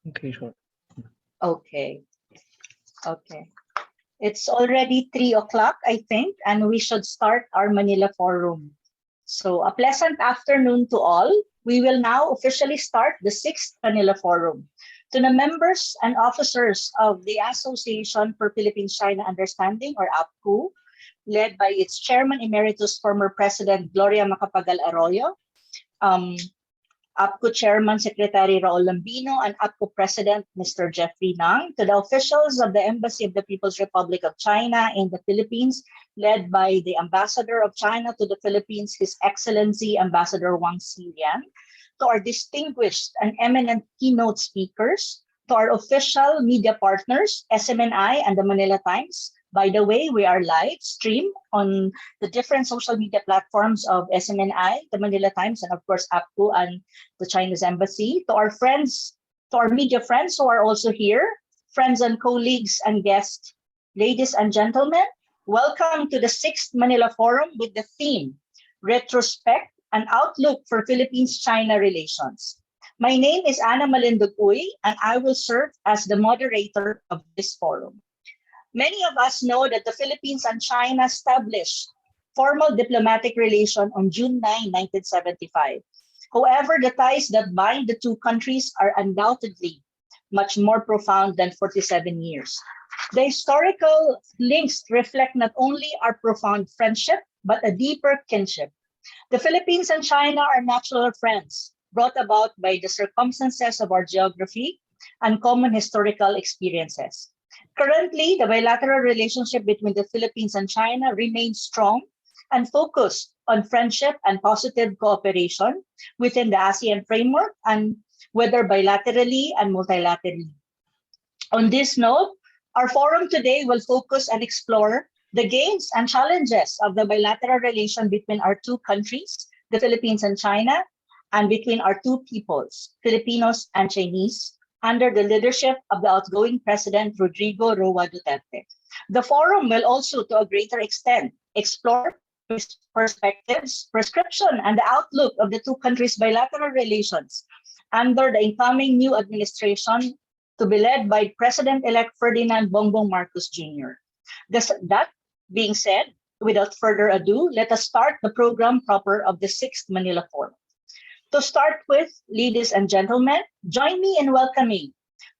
Okay, sure. Okay. Okay. It's already 3 o'clock, I think, and we should start our Manila Forum. So a pleasant afternoon to all. We will now officially start the 6th Manila Forum. To the members and officers of the Association for Philippines-China Understanding, or APCU, led by its Chairman Emeritus, former President Gloria Macapagal Arroyo, APCO Chairman Secretary Raul Lambino, and APCO President Mr. Jeffrey Nang, to the officials of the Embassy of the People's Republic of China in the Philippines, led by the Ambassador of China to the Philippines, His Excellency Ambassador Huang Xilian, to our distinguished and eminent keynote speakers, to our official media partners, SMNI and the Manila Times. By the way, we are live streamed on the different social media platforms of SMNI, the Manila Times, and of course, APCO and the Chinese Embassy. To our friends, to our media friends who are also here, friends and colleagues and guests, ladies and gentlemen, welcome to the 6th Manila Forum with the theme, Retrospect, an Outlook for Philippines-China Relations. My name is Ana Malindog Uy, and I will serve as the moderator of this forum. Many of us know that the Philippines and China established formal diplomatic relation on June 9, 1975. However, the ties that bind the two countries are undoubtedly much more profound than 47 years. The historical links reflect not only our profound friendship, but a deeper kinship. The Philippines and China are natural friends, brought about by the circumstances of our geography and common historical experiences. Currently, the bilateral relationship between the Philippines and China remains strong and focused on friendship and positive cooperation within the ASEAN framework, and whether bilaterally and multilaterally. On this note, our forum today will focus and explore the gains and challenges of the bilateral relation between our two countries, the Philippines and China, and between our two peoples, Filipinos and Chinese, under the leadership of the outgoing President Rodrigo Roa Duterte. The forum will also, to a greater extent, explore perspectives, prescription, and the outlook of the two countries' bilateral relations under the incoming new administration to be led by President-elect Ferdinand Bongbong Marcos Jr. That being said, without further ado, let us start the program proper of the 6th Manila Forum. To start with, ladies and gentlemen, join me in welcoming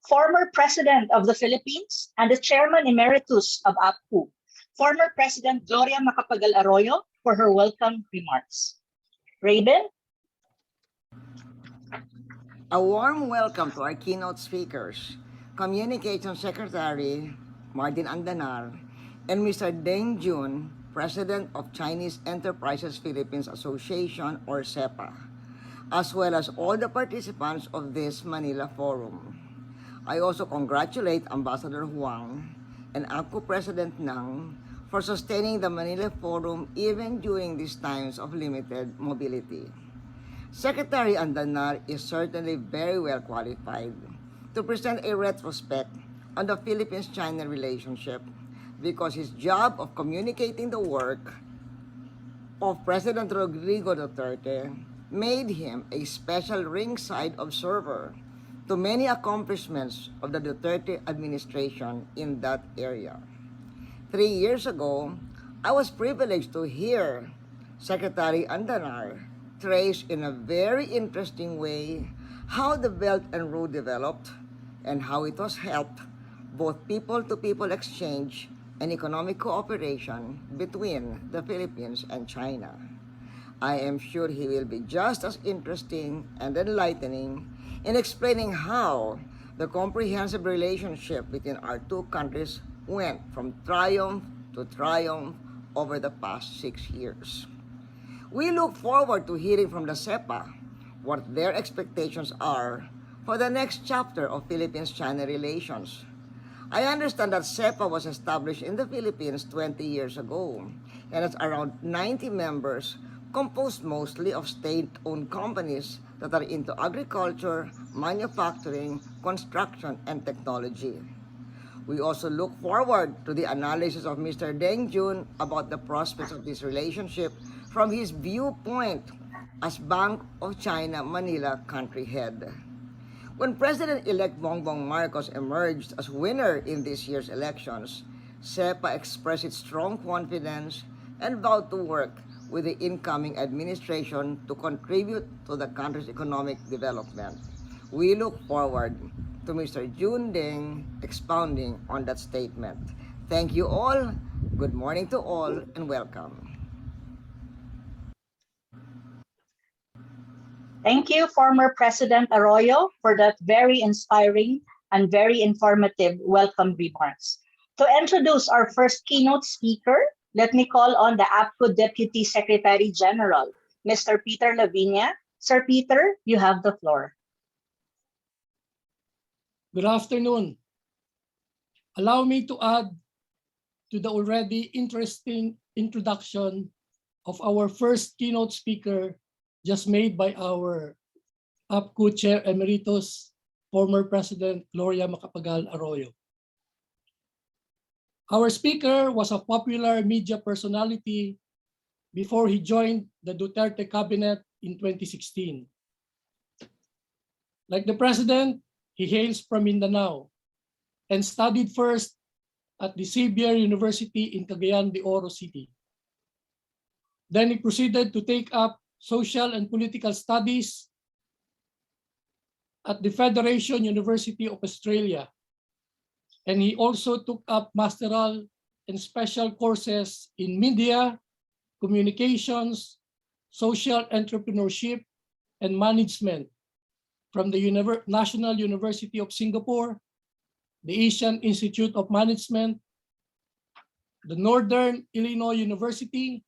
former President of the Philippines and the Chairman Emeritus of APCU, former President Gloria Macapagal Arroyo, for her welcome remarks. Raven? A warm welcome to our keynote speakers, Communications Secretary Martin Andanar and Mr. Deng, President of Chinese Enterprises Philippines Association, or CEPA, as well as all the participants of this Manila Forum. I also congratulate Ambassador Huang and APCO President Nang for sustaining the Manila Forum even during these times of limited mobility. Secretary Andanar is certainly very well qualified to present a retrospect on the Philippines-China relationship because his job of communicating the work of President Rodrigo Duterte made him a special ringside observer to many accomplishments of the Duterte administration in that area. 3 years ago, I was privileged to hear Secretary Andanar trace in a very interesting way how the Belt and Road developed and how it was helped both people-to-people exchange and economic cooperation between the Philippines and China. I am sure he will be just as interesting and enlightening in explaining how the comprehensive relationship between our two countries went from triumph to triumph over the past 6 years. We look forward to hearing from the CEPA what their expectations are for the next chapter of Philippines-China relations. I understand that CEPA was established in the Philippines 20 years ago and has around 90 members composed mostly of state-owned companies that are into agriculture, manufacturing, construction, and technology. We also look forward to the analysis of Mr. Deng about the prospects of this relationship from his viewpoint as Bank of China Manila country head. When President-elect Bongbong Marcos emerged as winner in this year's elections, CEPA expressed its strong confidence and vowed to work with the incoming administration to contribute to the country's economic development. We look forward to Mr. Deng expounding on that statement. Thank you all, good morning to all, and welcome. Thank you, former President Arroyo, for that very inspiring and very informative welcome remarks. To introduce our first keynote speaker, let me call on the APCO Deputy Secretary General, Mr. Peter Lavinia. Sir Peter, you have the floor. Good afternoon. Allow me to add to the already interesting introduction of our first keynote speaker just made by our APCO Chair Emeritus, former President Gloria Macapagal Arroyo. Our speaker was a popular media personality before he joined the Duterte cabinet in 2016. Like the President, he hails from Mindanao and studied first at the Xavier University in Cagayan de Oro City. Then he proceeded to take up social and political studies at the Federation University of Australia. And he also took up masteral and special courses in media, communications, social entrepreneurship, and management from the National University of Singapore, the Asian Institute of Management, the Northern Illinois University,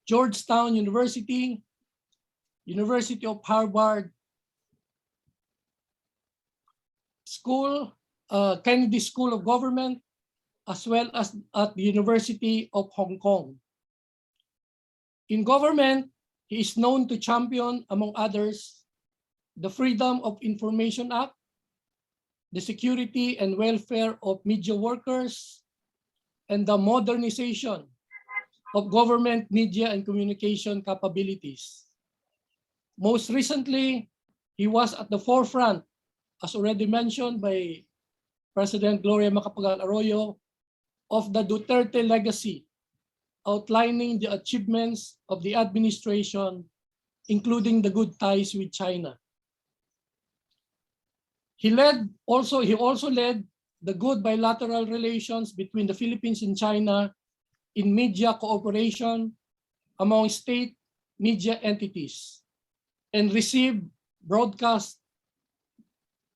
Georgetown University, University of Harvard School, Kennedy School of Government, as well as at the University of Hong Kong. In government, he is known to champion, among others, the Freedom of Information Act, the security and welfare of media workers, and the modernization of government media and communication capabilities. Most recently, he was at the forefront, as already mentioned by President Gloria Macapagal Arroyo, of the Duterte legacy, outlining the achievements of the administration, including the good ties with China. He also led the good bilateral relations between the Philippines and China in media cooperation among state media entities, and received broadcast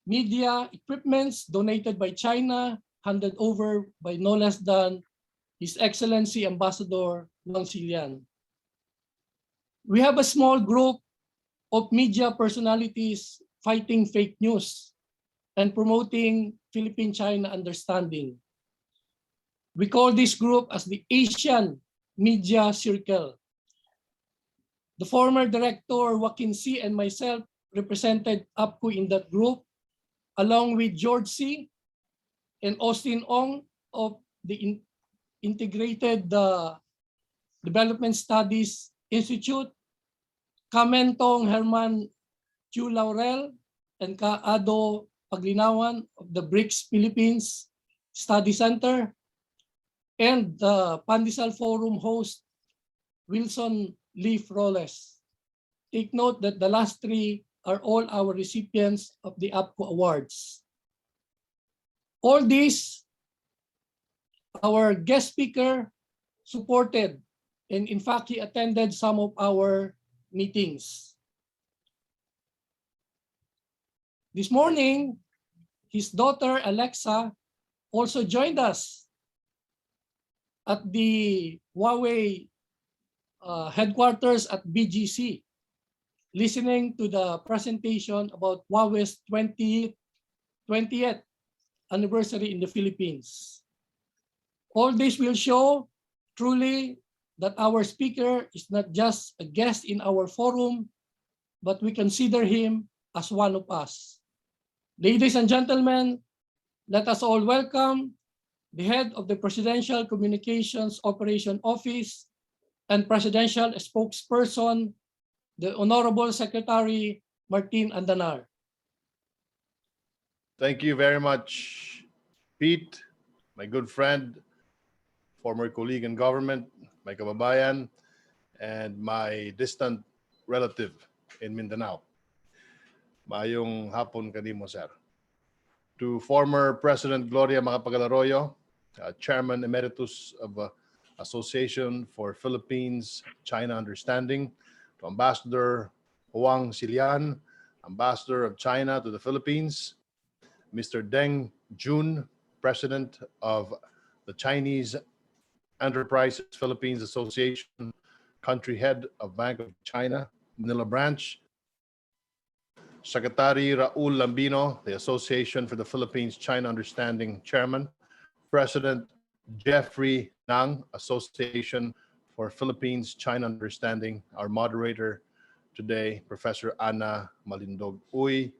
media equipments donated by China, handed over by no less than His Excellency Ambassador Huang Xilian. We have a small group of media personalities fighting fake news and promoting Philippine-China understanding. We call this group as the Asian Media Circle. The former director, Joaquin C. and myself represented APCO in that group, along with George C. and Austin Ong of the Integrated Development Studies Institute, Kamentong Herman Q. Laurel, and Kaado Paglinawan of the BRICS Philippines Study Center, and the Pandesal Forum host, Wilson Leaf Roles. Take note that the last three are all our recipients of the APCO Awards. All these, our guest speaker supported, and in fact, he attended some of our meetings. This morning, his daughter, Alexa, also joined us at the Huawei headquarters at BGC, listening to the presentation about Huawei's 20th anniversary in the Philippines. All this will show truly that our speaker is not just a guest in our forum, but we consider him as one of us. Ladies and gentlemen, let us all welcome the head of the Presidential Communications Operation Office and Presidential Spokesperson, the Honorable Secretary Martin Andanar. Thank you very much, Pete, my good friend, former colleague in government, my kababayan, and my distant relative in Mindanao. Maayong hapon kanimo, sir. To former President Gloria Macapagal Arroyo, Chairman Emeritus of Association for Philippines-China Understanding, to Ambassador Huang Xilian, Ambassador of China to the Philippines, Mr. Deng Jun, President of the Chinese Enterprises Philippines Association, Country Head of Bank of China, Manila Branch, Secretary Raul Lambino, the Association for the Philippines-China Understanding Chairman, President Jeffrey Nang, Association for Philippines-China Understanding, our moderator today, Professor Ana Malindog Uy.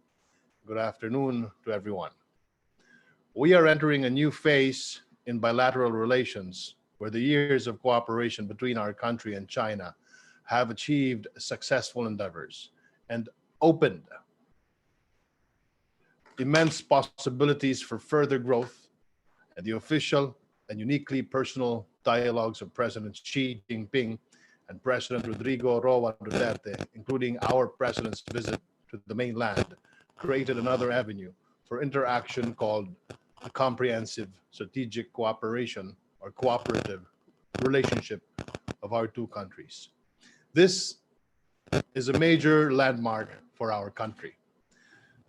Good afternoon to everyone. We are entering a new phase in bilateral relations where the years of cooperation between our country and China have achieved successful endeavors and opened immense possibilities for further growth, and the official and uniquely personal dialogues of President Xi Jinping and President Rodrigo Roa Duterte, including our president's visit to the mainland, created another avenue for interaction called the Comprehensive Strategic Cooperation or Cooperative Relationship of our two countries. This is a major landmark for our country.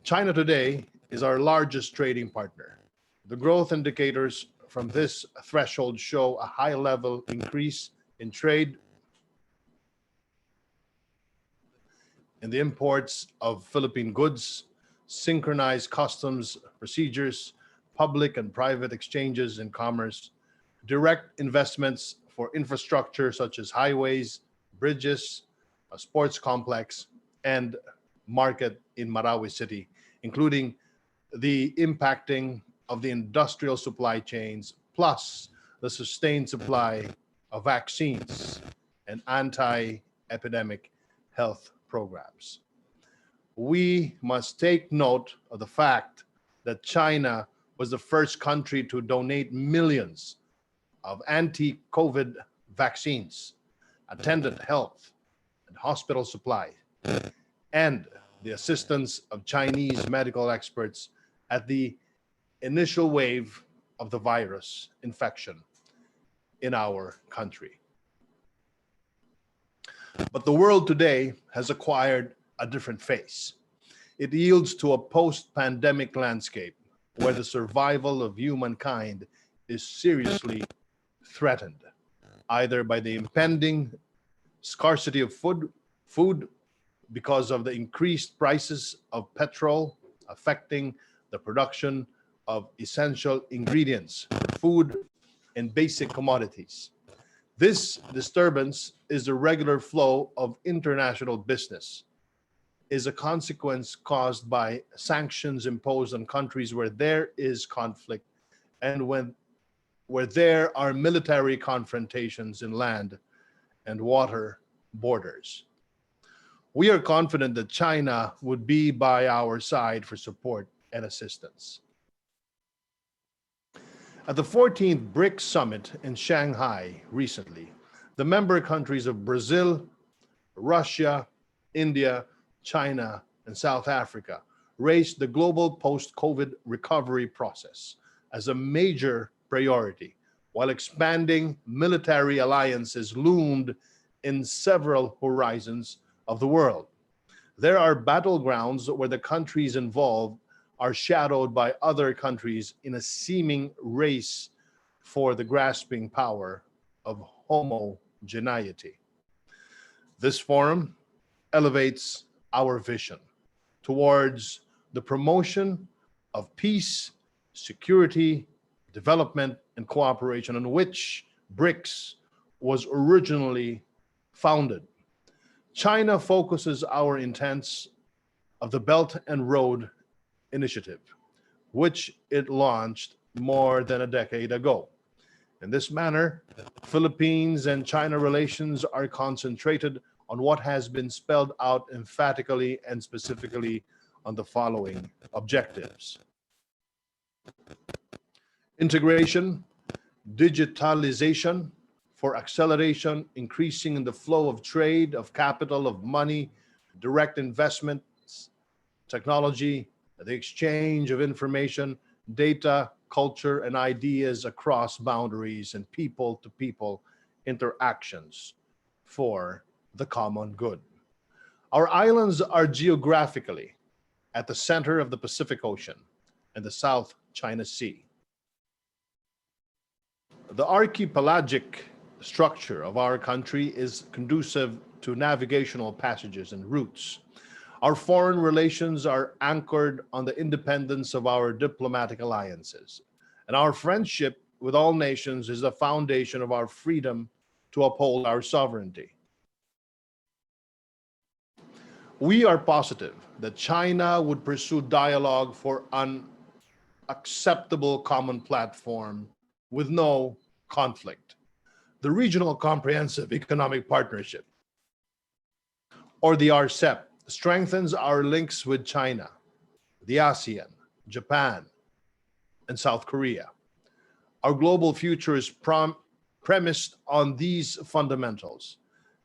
China today is our largest trading partner. The growth indicators from this threshold show a high-level increase in trade in the imports of Philippine goods, synchronized customs procedures, public and private exchanges in commerce, direct investments for infrastructure such as highways, bridges, a sports complex, and market in Marawi City, including the impacting of the industrial supply chains, plus the sustained supply of vaccines and anti-epidemic health programs. We must take note of the fact that China was the first country to donate millions of anti-COVID vaccines, attendant health and hospital supply, and the assistance of Chinese medical experts at the initial wave of the virus infection in our country. But the world today has acquired a different face. It yields to a post-pandemic landscape where the survival of humankind is seriously threatened, either by the impending scarcity of food because of the increased prices of petrol affecting the production of essential ingredients for food and basic commodities. This disturbance is the regular flow of international business, is a consequence caused by sanctions imposed on countries where there is conflict and where there are military confrontations in land and water borders. We are confident that China would be by our side for support and assistance. At the 14th BRICS Summit in Shanghai recently, the member countries of Brazil, Russia, India, China, and South Africa raised the global post-COVID recovery process as a major priority, while expanding military alliances loomed in several horizons of the world. There are battlegrounds where the countries involved are shadowed by other countries in a seeming race for the grasping power of homogeneity. This forum elevates our vision towards the promotion of peace, security, development, and cooperation on which BRICS was originally founded. China focuses our intents of the Belt and Road Initiative, which it launched more than a decade ago. In this manner, Philippines and China relations are concentrated on what has been spelled out emphatically and specifically on the following objectives. Integration, digitalization for acceleration, increasing in the flow of trade, of capital, of money, direct investments, technology, the exchange of information, data, culture, and ideas across boundaries and people-to-people interactions for the common good. Our islands are geographically at the center of the Pacific Ocean and the South China Sea. The archipelagic structure of our country is conducive to navigational passages and routes. Our foreign relations are anchored on the independence of our diplomatic alliances, and our friendship with all nations is the foundation of our freedom to uphold our sovereignty. We are positive that China would pursue dialogue for an acceptable common platform with no conflict. The Regional Comprehensive Economic Partnership, or the RCEP, strengthens our links with China, the ASEAN, Japan, and South Korea. Our global future is premised on these fundamentals,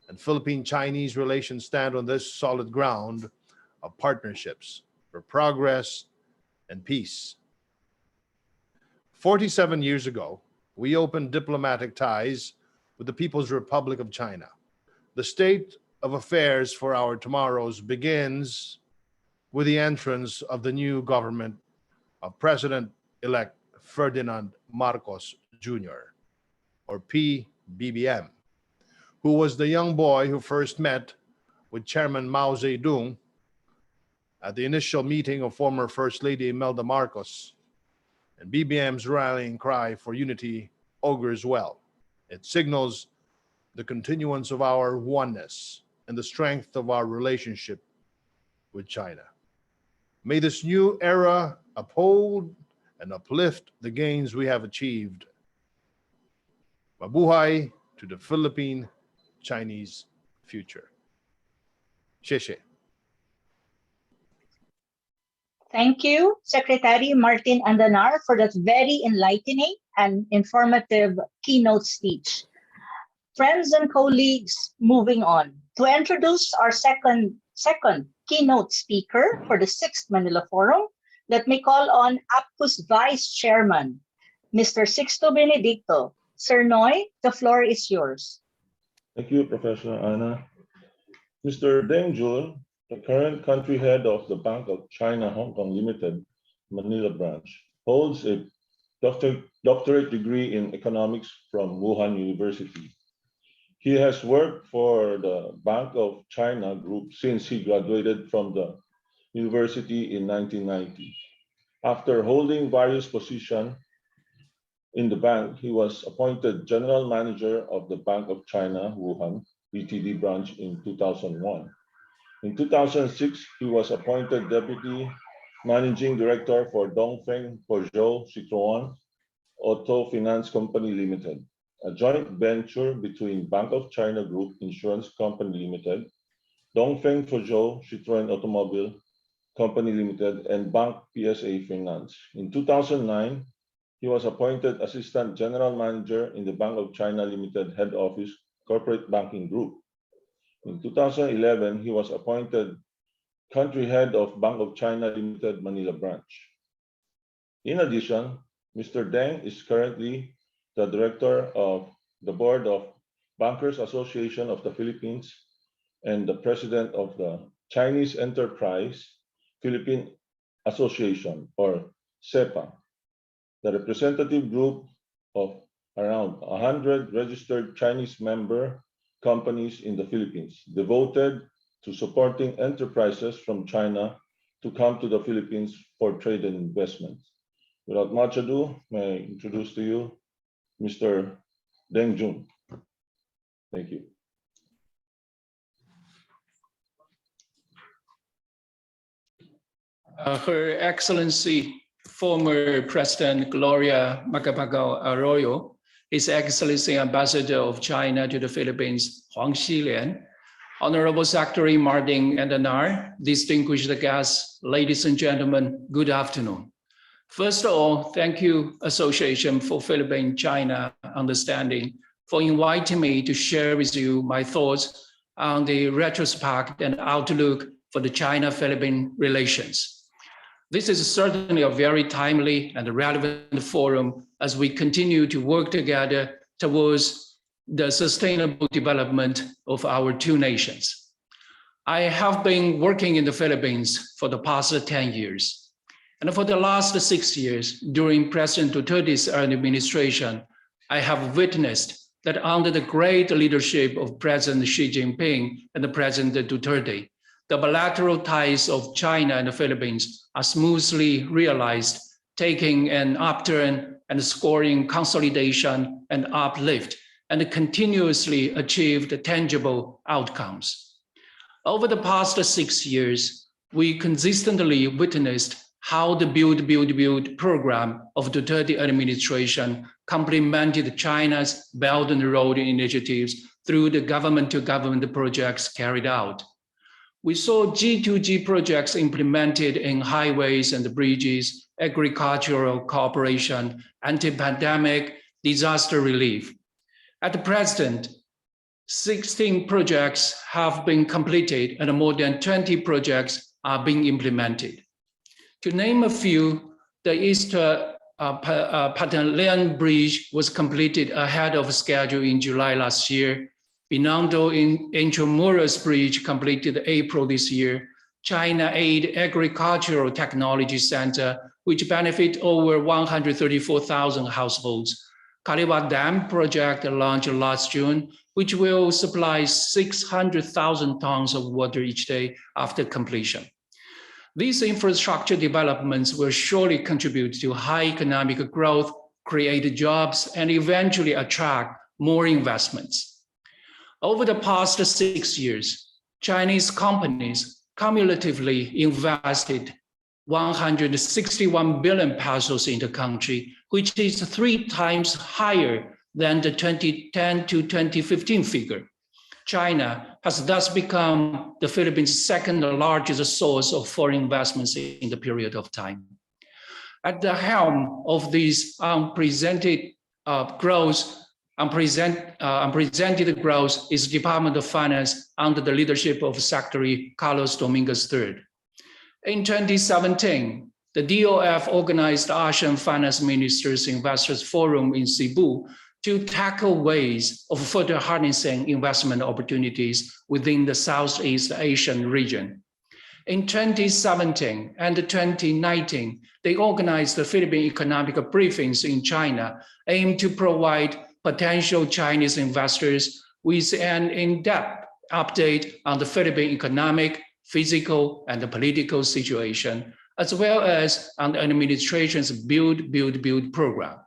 and Philippine-Chinese relations stand on this solid ground of partnerships for progress and peace. 47 years ago, we opened diplomatic ties with the People's Republic of China. The state of affairs for our tomorrows begins with the entrance of the new government of President-elect Ferdinand Marcos Jr., or PBBM, who was the young boy who first met with Chairman Mao Zedong at the initial meeting of former First Lady Imelda Marcos. And BBM's rallying cry for unity augurs well. It signals the continuance of our oneness and the strength of our relationship with China. May this new era uphold and uplift the gains we have achieved. Mabuhay to the Philippine-Chinese future. 谢谢. Thank you, Secretary Martin Andanar, for that very enlightening and informative keynote speech. Friends and colleagues, moving on. To introduce our second keynote speaker for the 6th Manila Forum, let me call on APCU's Vice Chairman, Mr. Sixto Benedicto. Sir Noy, the floor is yours. Thank you, Professor Anna. Mr. Deng Jun, the current country head of the Bank of China Hong Kong Limited, Manila branch, holds a doctorate degree in economics from Wuhan University. He has worked for the Bank of China Group since he graduated from the university in 1990. After holding various positions in the bank, he was appointed General Manager of the Bank of China Wuhan BTD branch in 2001. In 2006, he was appointed Deputy Managing Director for Dongfeng Peugeot Citroën Auto Finance Company Limited, a joint venture between Bank of China Group Insurance Company Limited, Dongfeng Peugeot Citroën Automobile Company Limited, and Bank PSA Finance. In 2009, he was appointed Assistant General Manager in the Bank of China Limited Head Office Corporate Banking Group. In 2011, he was appointed Country Head of Bank of China Limited Manila Branch. In addition, Mr. Deng is currently the Director of the Board of Bankers Association of the Philippines and the President of the Chinese Enterprise Philippine Association, or CEPA, the representative group of around 100 registered Chinese member companies in the Philippines, devoted to supporting enterprises from China to come to the Philippines for trade and investment. Without much ado, may I introduce to you Mr. Deng Jun. Thank you. Her Excellency, former President Gloria Macapagal Arroyo, His Excellency Ambassador of China to the Philippines, Huang Xilian, Honorable Secretary Martin Andanar, distinguished guests, ladies and gentlemen, good afternoon. First of all, thank you, Association for Philippine-China Understanding, for inviting me to share with you my thoughts on the retrospect and outlook for the China-Philippine relations. This is certainly a very timely and relevant forum as we continue to work together towards the sustainable development of our two nations. I have been working in the Philippines for the past 10 years. And for the last 6 years, during President Duterte's administration, I have witnessed that under the great leadership of President Xi Jinping and President Duterte, the bilateral ties of China and the Philippines are smoothly realized, taking an upturn and scoring consolidation and uplift, and continuously achieved tangible outcomes. Over the past 6 years, we consistently witnessed how the Build program of the Duterte administration complemented China's Belt and Road initiatives through the government-to-government projects carried out. We saw G2G projects implemented in highways and bridges, agricultural cooperation, anti-pandemic, disaster relief. At present, 16 projects have been completed and more than 20 projects are being implemented. To name a few, the East Patalian Bridge was completed ahead of schedule in July last year. Binondo Intramuros Bridge completed April this year. China Aid Agricultural Technology Center, which benefit over 134,000 households. Kaliwa Dam project launched last June, which will supply 600,000 tons of water each day after completion. These infrastructure developments will surely contribute to high economic growth, create jobs, and eventually attract more investments. Over the past 6 years, Chinese companies cumulatively invested 161 billion pesos in the country, which is 3 times higher than the 2010 to 2015 figure. China has thus become the Philippines' second largest source of foreign investments in the period of time. At the helm of this unprecedented growth is Department of Finance under the leadership of Secretary Carlos Dominguez III. In 2017, the DOF organized ASEAN Finance Ministers Investors Forum in Cebu to tackle ways of further harnessing investment opportunities within the Southeast Asian region. In 2017 and 2019, they organized the Philippine economic briefings in China, aimed to provide potential Chinese investors with an in-depth update on the Philippine economic, physical, and political situation, as well as on the administration's Build program.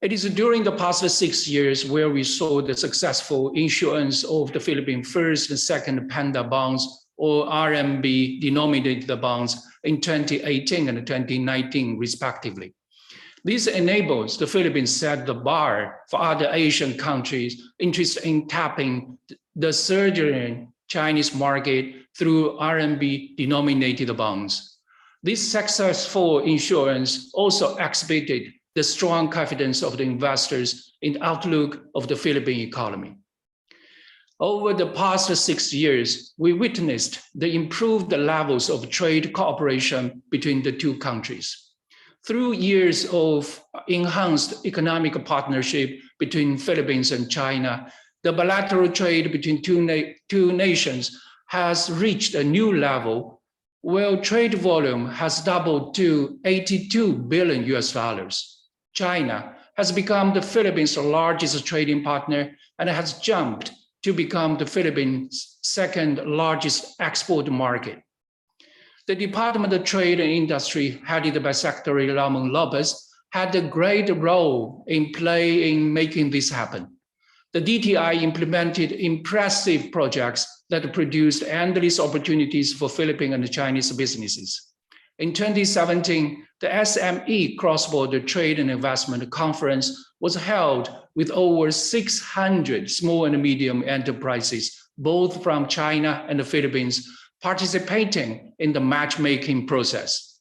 It is during the past 6 years where we saw the successful issuance of the Philippine first and second Panda bonds, or RMB denominated bonds, in 2018 and 2019 respectively. This enables the Philippines set the bar for other Asian countries interested in tapping the surging Chinese market through RMB denominated bonds. This successful issuance also exhibited the strong confidence of the investors in the outlook of the Philippine economy. Over the past 6 years, we witnessed the improved levels of trade cooperation between the two countries. Through years of enhanced economic partnership between Philippines and China, the bilateral trade between two nations has reached a new level, where trade volume has doubled to $82 billion. China has become the Philippines' largest trading partner and has jumped to become the Philippines' second largest export market. The Department of Trade and Industry, headed by Secretary Ramon Lopez, had a great role in making this happen. The DTI implemented impressive projects that produced endless opportunities for Philippine and Chinese businesses. In 2017, the SME Cross-Border Trade and Investment Conference was held with over 600 small and medium enterprises, both from China and the Philippines, participating in the matchmaking process.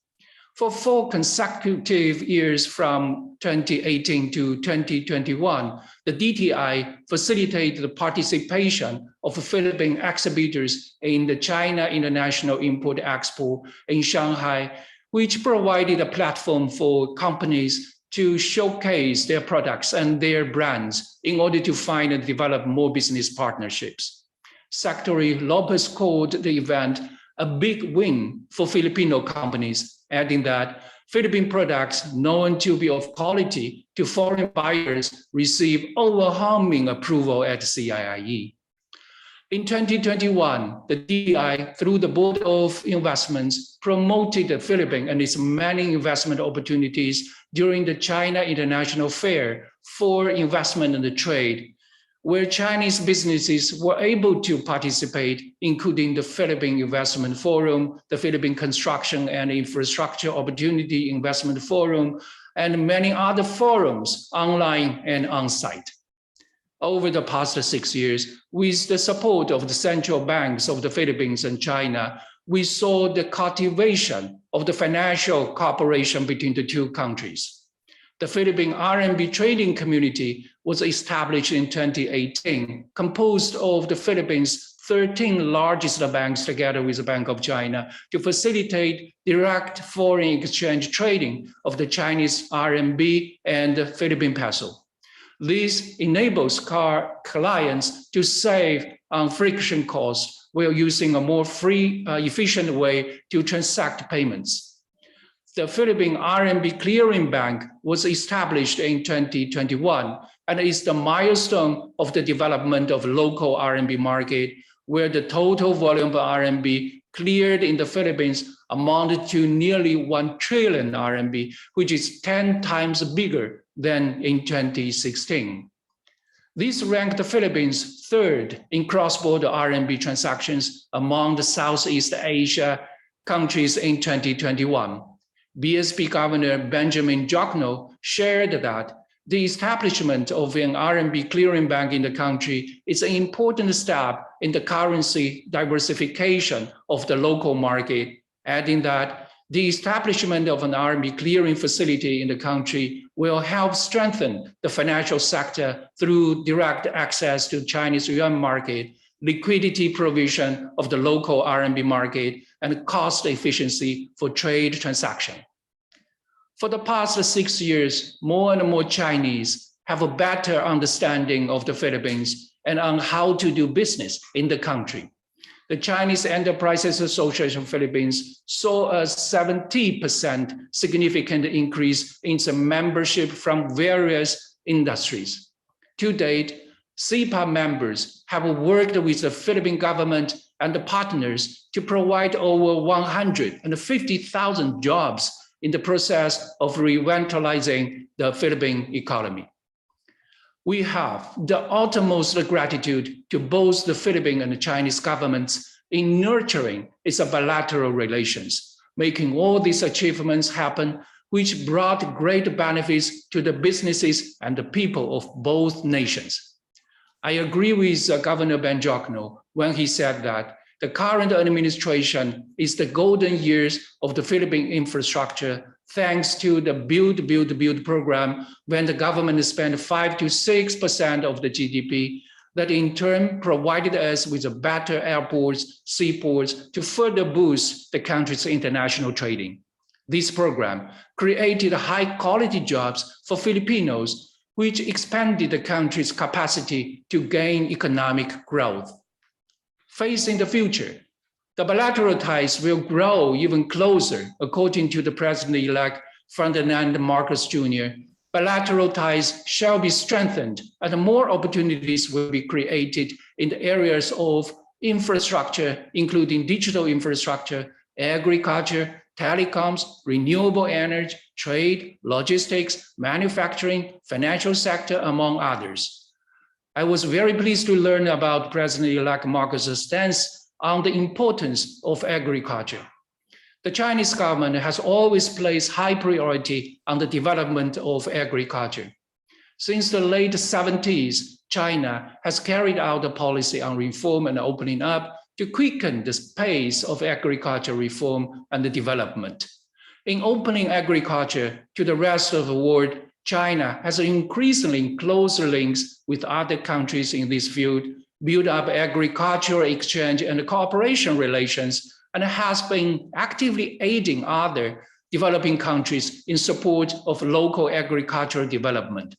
For 4 consecutive years from 2018 to 2021, the DTI facilitated the participation of Philippine exhibitors in the China International Import-Expo in Shanghai, which provided a platform for companies to showcase their products and their brands in order to find and develop more business partnerships. Secretary Lopez called the event a big win for Filipino companies, adding that Philippine products known to be of quality to foreign buyers receive overwhelming approval at CIIE. In 2021, the DTI, through the Board of Investments, promoted the Philippines and its many investment opportunities during the China International Fair for Investment and Trade, where Chinese businesses were able to participate, including the Philippine Investment Forum, the Philippine Construction and Infrastructure Opportunity Investment Forum, and many other forums online and on-site. Over the past 6 years, with the support of the central banks of the Philippines and China, we saw the cultivation of the financial cooperation between the two countries. The Philippine RMB trading community was established in 2018, composed of the Philippines' 13 largest banks together with the Bank of China to facilitate direct foreign exchange trading of the Chinese RMB and the Philippine peso. This enables clients to save on friction costs while using a more efficient way to transact payments. The Philippine RMB Clearing Bank was established in 2021 and is the milestone of the development of local RMB market, where the total volume of RMB cleared in the Philippines amounted to nearly 1 trillion RMB, which is 10 times bigger than in 2016. This ranked the Philippines third in cross-border RMB transactions among the Southeast Asia countries in 2021. BSP Governor Benjamin Jokno shared that the establishment of an RMB clearing bank in the country is an important step in the currency diversification of the local market, adding that the establishment of an RMB clearing facility in the country will help strengthen the financial sector through direct access to Chinese yuan market, liquidity provision of the local RMB market, and cost efficiency for trade transaction. For the past 6 years, more and more Chinese have a better understanding of the Philippines and on how to do business in the country. The Chinese Enterprises Association of Philippines saw a 70% significant increase in the membership from various industries. To date, CEPA members have worked with the Philippine government and the partners to provide over 150,000 jobs in the process of revitalizing the Philippine economy. We have the utmost gratitude to both the Philippine and the Chinese governments in nurturing its bilateral relations, making all these achievements happen, which brought great benefits to the businesses and the people of both nations. I agree with Governor Ben Jokno when he said that the current administration is the golden years of the Philippine infrastructure, thanks to the Build program, when the government spent 5 to 6% of the GDP, that in turn provided us with better airports, seaports to further boost the country's international trading. This program created high-quality jobs for Filipinos, which expanded the country's capacity to gain economic growth. Facing the future, the bilateral ties will grow even closer, according to the President-elect Ferdinand Marcos Jr. Bilateral ties shall be strengthened and more opportunities will be created in the areas of infrastructure, including digital infrastructure, agriculture, telecoms, renewable energy, trade, logistics, manufacturing, financial sector, among others. I was very pleased to learn about President-elect Marcos' stance on the importance of agriculture. The Chinese government has always placed high priority on the development of agriculture. Since the late 70s, China has carried out a policy on reform and opening up to quicken the pace of agriculture reform and the development. In opening agriculture to the rest of the world, China has increasingly closer links with other countries in this field, built up agricultural exchange and cooperation relations, and has been actively aiding other developing countries in support of local agricultural development.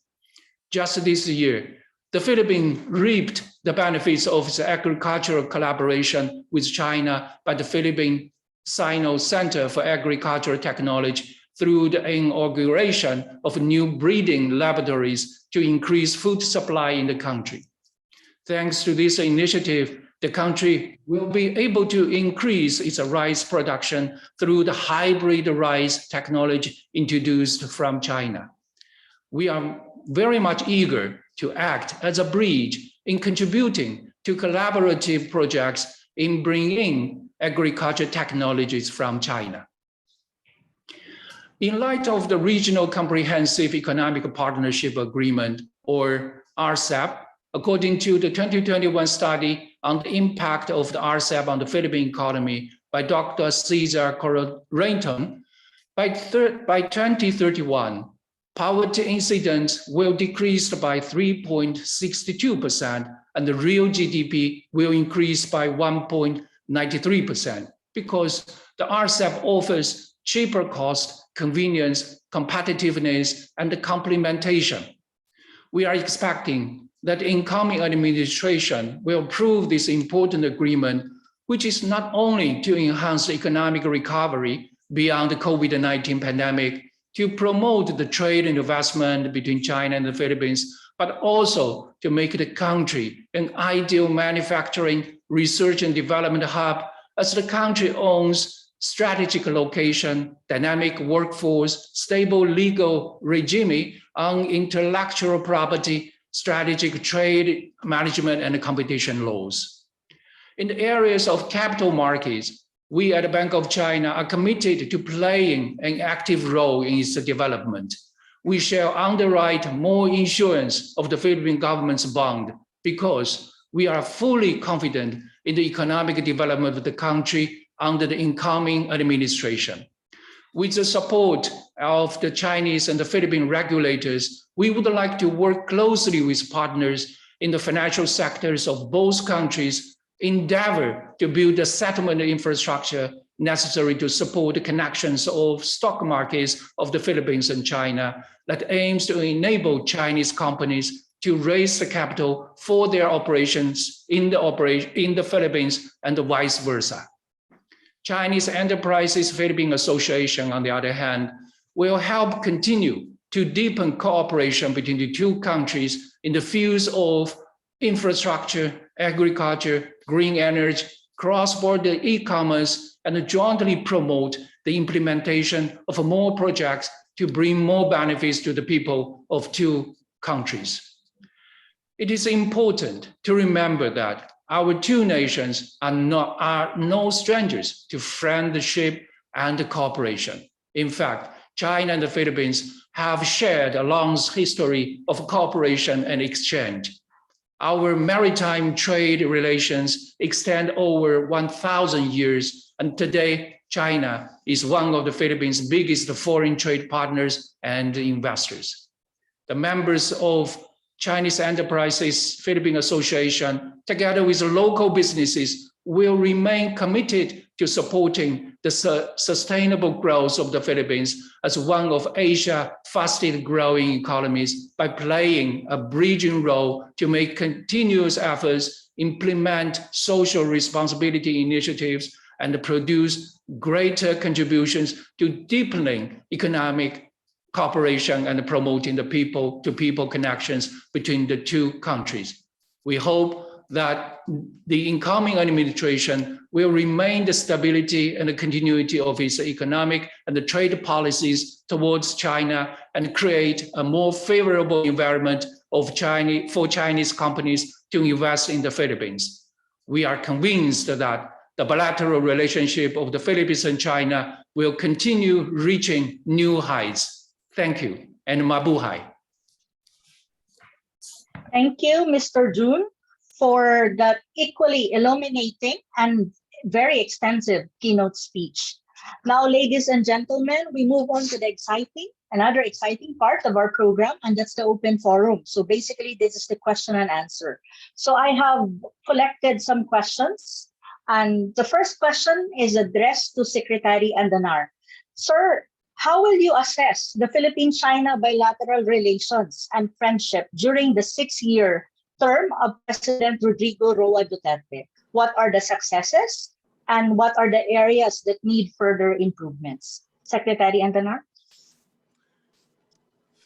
Just this year, the Philippines reaped the benefits of its agricultural collaboration with China by the Philippine Sino Center for Agricultural Technology through the inauguration of new breeding laboratories to increase food supply in the country. Thanks to this initiative, the country will be able to increase its rice production through the hybrid rice technology introduced from China. We are very much eager to act as a bridge in contributing to collaborative projects in bringing agriculture technologies from China. In light of the Regional Comprehensive Economic Partnership Agreement, or RCEP, according to the 2021 study on the impact of the RCEP on the Philippine economy by Dr. Cesar Correnton, by 2031, poverty incidence will decrease by 3.62%, and the real GDP will increase by 1.93%, because the RCEP offers cheaper cost, convenience, competitiveness, and complementation. We are expecting that the incoming administration will approve this important agreement, which is not only to enhance economic recovery beyond the COVID-19 pandemic, to promote the trade and investment between China and the Philippines, but also to make the country an ideal manufacturing, research and development hub, as the country owns strategic location, dynamic workforce, stable legal regime on intellectual property, strategic trade management and competition laws. In the areas of capital markets, we at the Bank of China are committed to playing an active role in its development. We shall underwrite more issuance of the Philippine government's bond because we are fully confident in the economic development of the country under the incoming administration. With the support of the Chinese and the Philippine regulators, we would like to work closely with partners in the financial sectors of both countries, endeavor to build the settlement infrastructure necessary to support the connections of stock markets of the Philippines and China that aims to enable Chinese companies to raise the capital for their operations in the Philippines and vice versa. Chinese Enterprises Philippine Association, on the other hand, will help continue to deepen cooperation between the two countries in the fields of infrastructure, agriculture, green energy, cross-border e-commerce, and jointly promote the implementation of more projects to bring more benefits to the people of two countries. It is important to remember that our two nations are no strangers to friendship and cooperation. In fact, China and the Philippines have shared a long history of cooperation and exchange. Our maritime trade relations extend over 1,000 years, and today China is one of the Philippines' biggest foreign trade partners and investors. The members of Chinese Enterprises Philippine Association, together with local businesses, will remain committed to supporting the sustainable growth of the Philippines as one of Asia's fastest growing economies by playing a bridging role to make continuous efforts, implement social responsibility initiatives, and produce greater contributions to deepening economic cooperation and promoting the people-to-people connections between the two countries. We hope that the incoming administration will remain the stability and the continuity of its economic and the trade policies towards China and create a more favorable environment for Chinese companies to invest in the Philippines. We are convinced that the bilateral relationship of the Philippines and China will continue reaching new heights. Thank you, and mabuhay. Thank you, Mr. Jun, for that equally illuminating and very extensive keynote speech. Now, ladies and gentlemen, we move on to the another exciting part of our program, and that's the open forum. So basically, this is the question and answer. So I have collected some questions, and the first question is addressed to Secretary Andanar. Sir, how will you assess the Philippine-China bilateral relations and friendship during the 6-year term of President Rodrigo Roa Duterte? What are the successes and what are the areas that need further improvements? Secretary Andanar?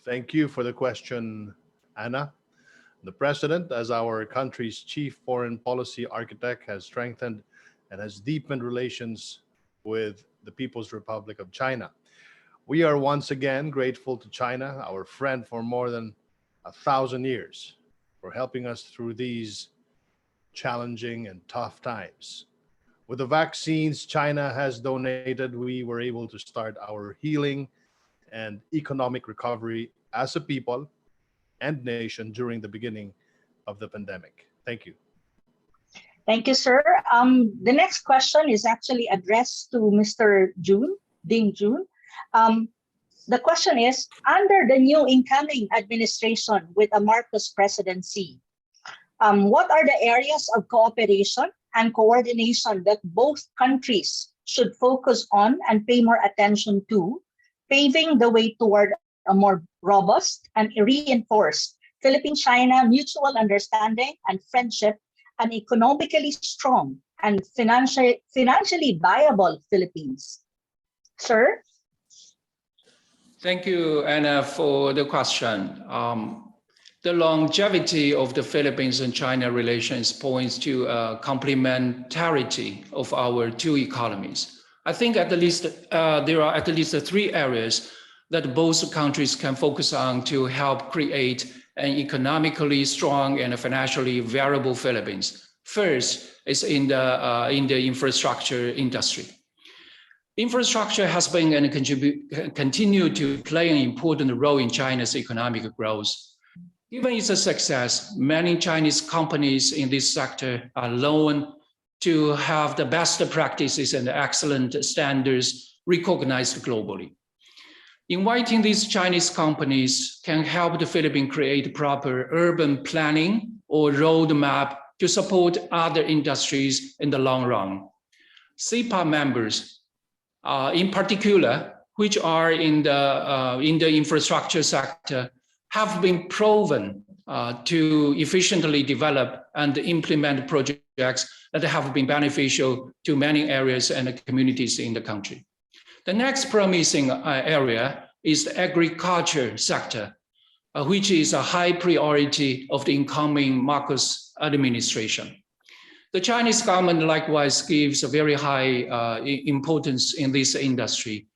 Thank you for the question, Anna. The President, as our country's chief foreign policy architect, has strengthened and has deepened relations with the People's Republic of China. We are once again grateful to China, our friend for more than 1,000 years, for helping us through these challenging and tough times. With the vaccines China has donated, we were able to start our healing and economic recovery as a people and nation during the beginning of the pandemic. Thank you. Thank you, sir. The next question is actually addressed to Mr. Deng Jun. The question is, under the new incoming administration with a Marcos presidency, what are the areas of cooperation and coordination that both countries should focus on and pay more attention to, paving the way toward a more robust and reinforced Philippine-China mutual understanding and friendship, an economically strong and financially viable Philippines? Sir? Thank you, Anna, for the question. The longevity of the Philippines and China relations points to a complementarity of our two economies. I think at least there are at least 3 areas that both countries can focus on to help create an economically strong and financially viable Philippines. First is in the infrastructure industry. Infrastructure has been and continue to play an important role in China's economic growth. Given its success, many Chinese companies in this sector are known to have the best practices and excellent standards recognized globally. Inviting these Chinese companies can help the Philippines create proper urban planning or roadmap to support other industries in the long run. CEPA members, in particular, which are in the infrastructure sector, have been proven to efficiently develop and implement projects that have been beneficial to many areas and communities in the country. The next promising area is the agriculture sector, which is a high priority of the incoming Marcos administration. The Chinese government likewise gives a very high importance in this industry.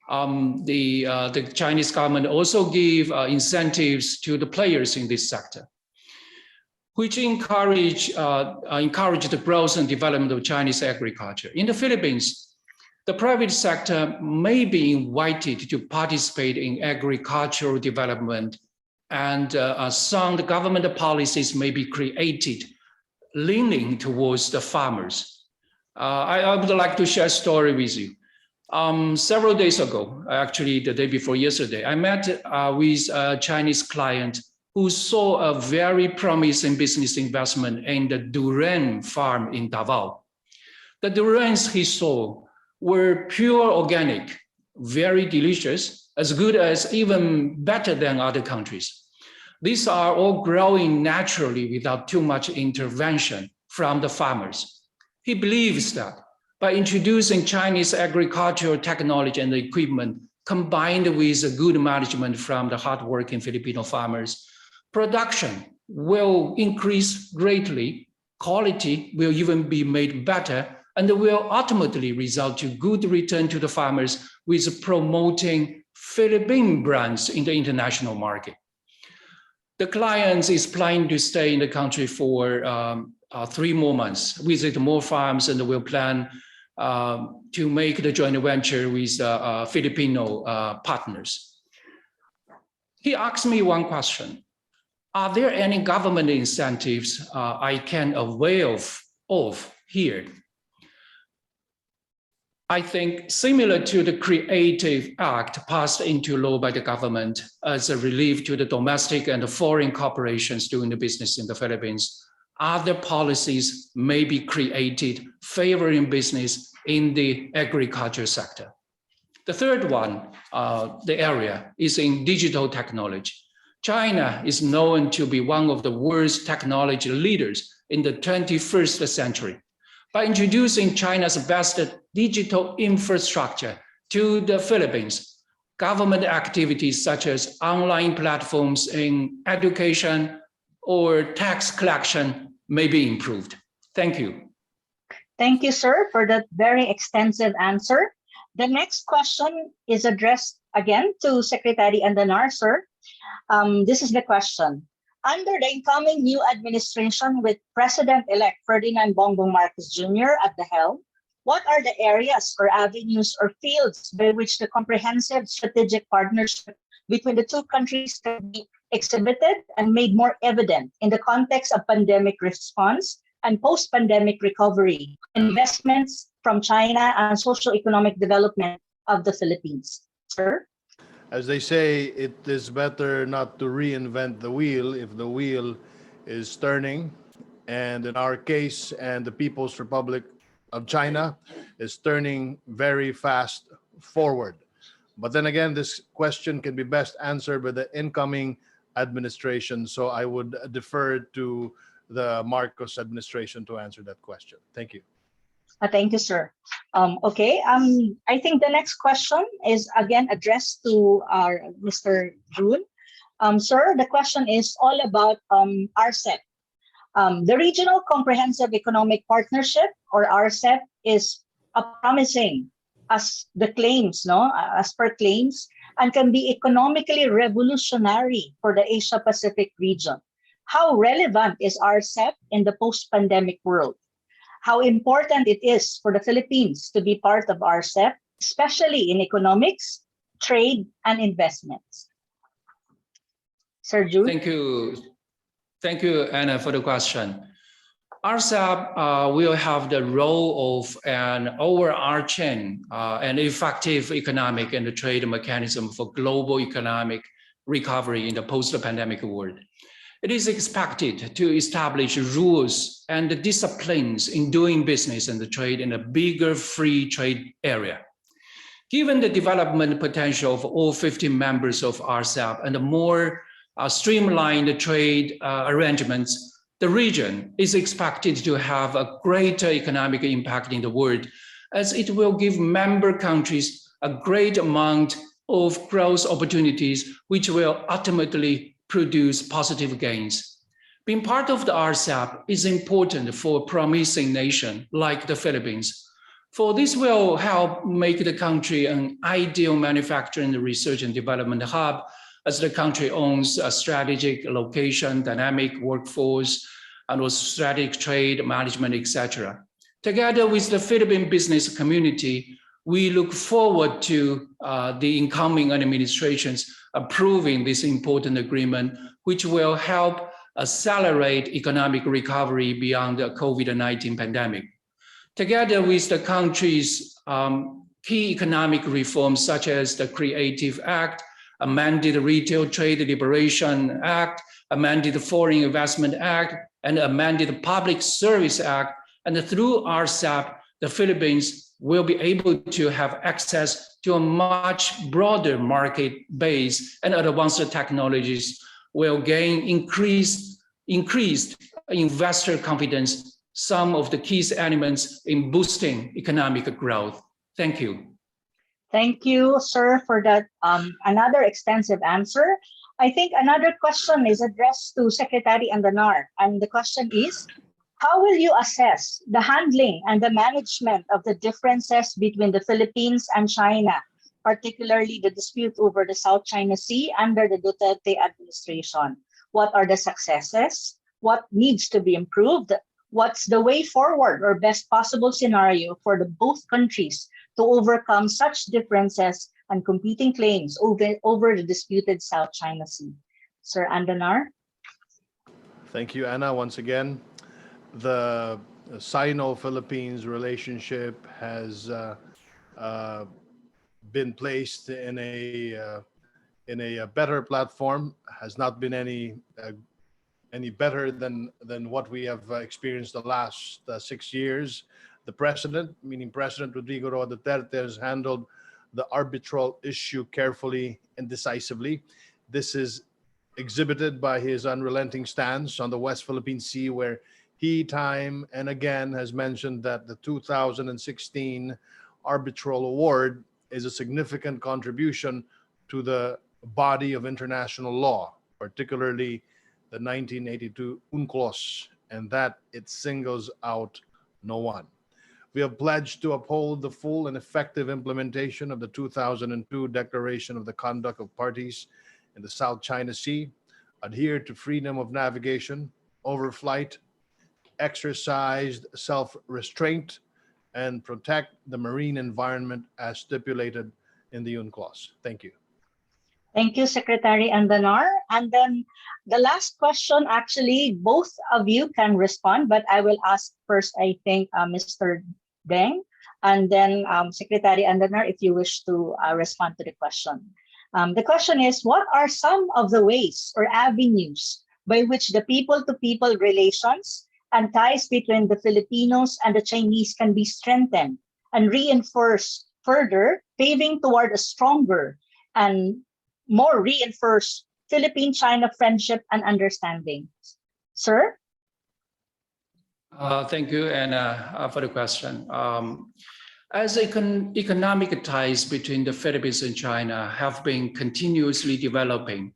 The Chinese government also give incentives to the players in this sector, which encourage the growth and development of Chinese agriculture. In the Philippines, the private sector may be invited to participate in agricultural development, and sound government policies may be created leaning towards the farmers. I would like to share a story with you. Several days ago, actually the day before yesterday, I met with a Chinese client who saw a very promising business investment in the durian farm in Davao. The durians he saw were pure organic, very delicious, as good as even better than other countries. These are all growing naturally without too much intervention from the farmers. He believes that by introducing Chinese agricultural technology and equipment, combined with a good management from the hardworking Filipino farmers, production will increase greatly, quality will even be made better, and will ultimately result to good return to the farmers with promoting Philippine brands in the international market. The client is planning to stay in the country for 3 more months, visit more farms, and will plan to make the joint venture with Filipino partners. He asked me one question: are there any government incentives I can avail of here? I think similar to the Creative Act passed into law by the government as a relief to the domestic and the foreign corporations doing the business in the Philippines, other policies may be created favoring business in the agriculture sector. The third one, the area, is in digital technology. China is known to be one of the world's technology leaders in the 21st century. By introducing China's best digital infrastructure to the Philippines, government activities such as online platforms in education or tax collection may be improved. Thank you. Thank you, sir, for that very extensive answer. The next question is addressed again to Secretary Andanar, sir. This is the question. Under the incoming new administration with President-elect Ferdinand Bongbong Marcos Jr. at the helm, what are the areas or avenues or fields by which the comprehensive strategic partnership between the two countries can be exhibited and made more evident in the context of pandemic response and post-pandemic recovery, investments from China, and socio-economic development of the Philippines? Sir? As they say, it is better not to reinvent the wheel if the wheel is turning. And in our case, and the People's Republic of China is turning very fast forward. But then again, this question can be best answered by the incoming administration. So I would defer to the Marcos administration to answer that question. Thank you. Thank you, sir. Okay, I think the next question is again addressed to our Mr. June. Sir, the question is all about RCEP. The Regional Comprehensive Economic Partnership, or RCEP, is promising as the claims, as per claims, and can be economically revolutionary for the Asia-Pacific region. How relevant is RCEP in the post-pandemic world? How important it is for the Philippines to be part of RCEP, especially in economics, trade, and investments? Sir June? Thank you, Anna, for the question. RCEP will have the role of an overarching and effective economic and trade mechanism for global economic recovery in the post-pandemic world. It is expected to establish rules and disciplines in doing business and trade in a bigger free trade area. Given the development potential of all 50 members of RCEP and the more streamlined trade arrangements, the region is expected to have a greater economic impact in the world, as it will give member countries a great amount of growth opportunities, which will ultimately produce positive gains. Being part of the RCEP is important for a promising nation like the Philippines, for this will help make the country an ideal manufacturing, research, and development hub, as the country owns a strategic location, dynamic workforce, and also strategic trade management, etc. Together with the Philippine business community, we look forward to the incoming administrations approving this important agreement, which will help accelerate economic recovery beyond the COVID-19 pandemic. Together with the country's key economic reforms, such as the Creative Act, amended Retail Trade Liberation Act, amended Foreign Investment Act, and amended Public Service Act, and through RCEP, the Philippines will be able to have access to a much broader market base, and advanced technologies will gain increased investor confidence, some of the key elements in boosting economic growth. Thank you. Thank you, sir, for that another extensive answer. I think another question is addressed to Secretary Andanar, and the question is, how will you assess the handling and the management of the differences between the Philippines and China, particularly the dispute over the South China Sea under the Duterte administration? What are the successes? What needs to be improved? What's the way forward or best possible scenario for the both countries to overcome such differences and competing claims over the disputed South China Sea? Sir Andanar? Thank you, Anna, once again. The Sino-Philippines relationship has been placed in a better platform, has not been any better than what we have experienced the last 6 years. The president, meaning President Rodrigo Roa Duterte, has handled the arbitral issue carefully and decisively. This is exhibited by his unrelenting stance on the West Philippine Sea, where he time and again has mentioned that the 2016 arbitral award is a significant contribution to the body of international law, particularly the 1982 UNCLOS, and that it singles out no one. We have pledged to uphold the full and effective implementation of the 2002 Declaration of the Conduct of Parties in the South China Sea, adhere to freedom of navigation, overflight, exercise self-restraint, and protect the marine environment as stipulated in the UNCLOS. Thank you. Thank you, Secretary Andanar. And then the last question, actually, both of you can respond, but I will ask first, I think, Mr. Deng, and then Secretary Andanar, if you wish to respond to the question. The question is, what are some of the ways or avenues by which the people-to-people relations and ties between the Filipinos and the Chinese can be strengthened and reinforced further, paving toward a stronger and more reinforced Philippine-China friendship and understanding? Sir? Thank you, Anna, for the question. As economic ties between the Philippines and China have been continuously developing,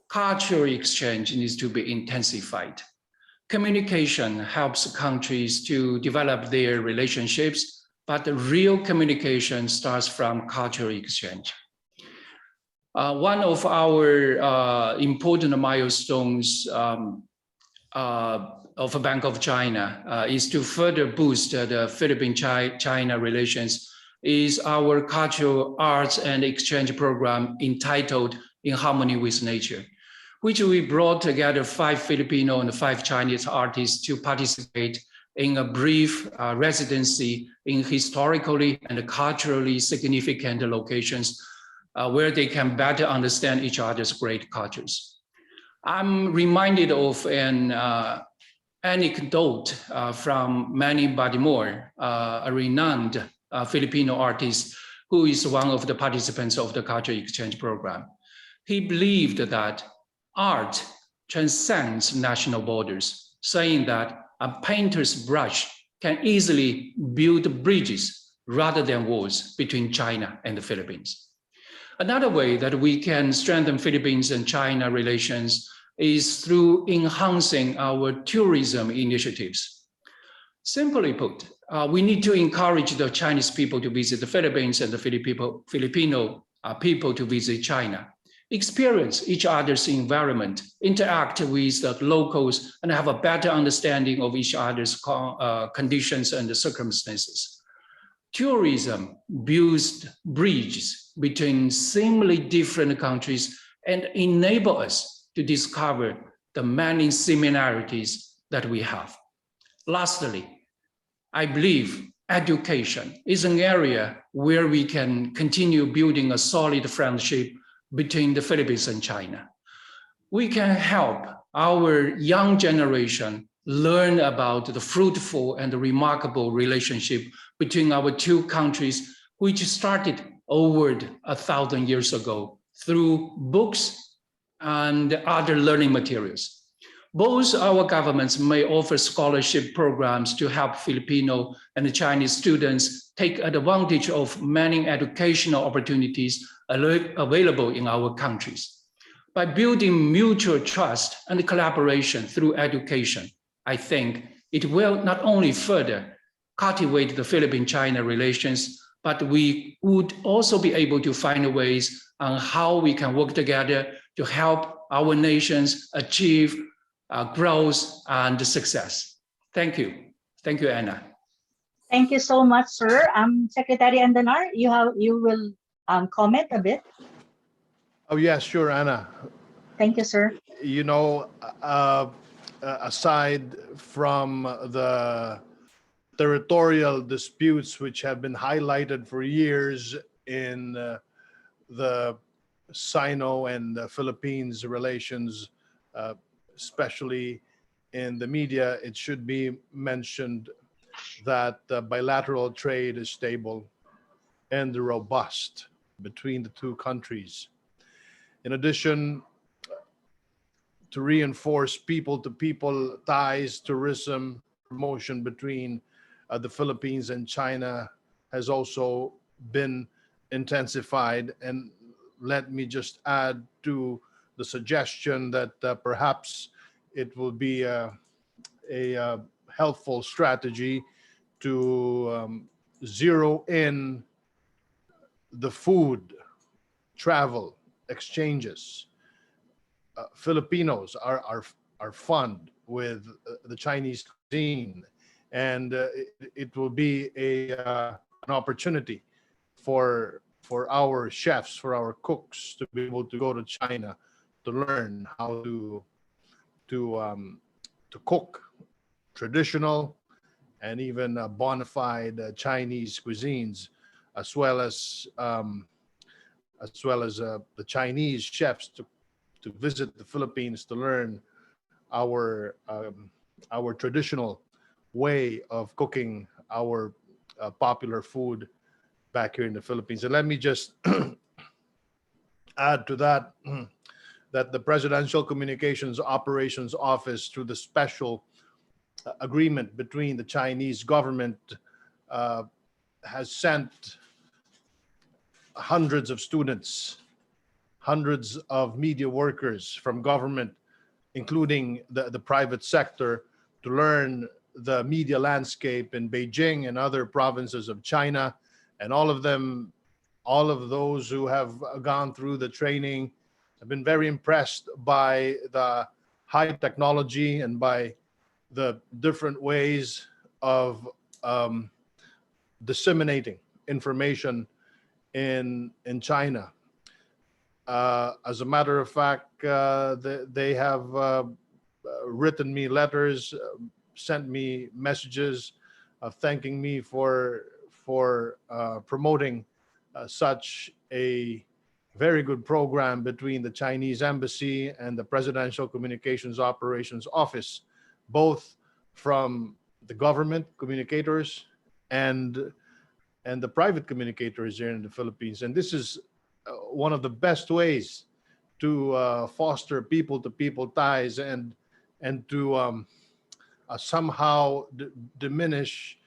cultural exchange needs to be intensified. Communication helps countries to develop their relationships, but the real communication starts from cultural exchange. One of our important milestones of a Bank of China is to further boost the Philippine-China relations is our cultural arts and exchange program entitled In Harmony with Nature, which we brought together 5 Filipino and 5 Chinese artists to participate in a brief residency in historically and culturally significant locations where they can better understand each other's great cultures. I'm reminded of an anecdote from Manny Badimore, a renowned Filipino artist who is one of the participants of the cultural exchange program. He believed that art transcends national borders, saying that a painter's brush can easily build bridges rather than walls between China and the Philippines. Another way that we can strengthen Philippines and China relations is through enhancing our tourism initiatives. Simply put, we need to encourage the Chinese people to visit the Philippines and the Filipino people to visit China, experience each other's environment, interact with the locals, and have a better understanding of each other's conditions and circumstances. Tourism builds bridges between seemingly different countries and enable us to discover the many similarities that we have. Lastly, I believe education is an area where we can continue building a solid friendship between the Philippines and China. We can help our young generation learn about the fruitful and remarkable relationship between our two countries, which started over 1,000 years ago through books and other learning materials. Both our governments may offer scholarship programs to help Filipino and Chinese students take advantage of many educational opportunities available in our countries. By building mutual trust and collaboration through education, I think it will not only further cultivate the Philippine-China relations, but we would also be able to find ways on how we can work together to help our nations achieve growth and success. Thank you. Thank you, Anna. Thank you so much, sir. Secretary Andanar, you will comment a bit. Oh, yes, sure, Anna. Thank you, sir. You know, aside from the territorial disputes which have been highlighted for years in the Sino and the Philippines relations, especially in the media. It should be mentioned that bilateral trade is stable and robust between the two countries. In addition, to reinforce people-to-people ties, tourism, promotion between the Philippines and China has also been intensified. And let me just add to the suggestion that perhaps it will be a helpful strategy to zero in the food, travel, exchanges. Filipinos are fond with the Chinese cuisine, and it will be an opportunity for our chefs, for our cooks to be able to go to China to learn how to cook traditional and even bona fide Chinese cuisines, as well as the Chinese chefs to visit the Philippines to learn our traditional way of cooking our popular food back here in the Philippines. And let me just add to that that the Presidential Communications Operations Office, through the special agreement between the Chinese government, has sent hundreds of students, hundreds of media workers from government, including the private sector, to learn the media landscape in Beijing and other provinces of China. And all of those who have gone through the training have been very impressed by the high technology and by the different ways of disseminating information in China. As a matter of fact, they have written me letters, sent me messages thanking me for promoting such a very good program between the Chinese Embassy and the Presidential Communications Operations Office, both from the government communicators and the private communicators here in the Philippines. And this is one of the best ways to foster people-to-people ties and to somehow diminish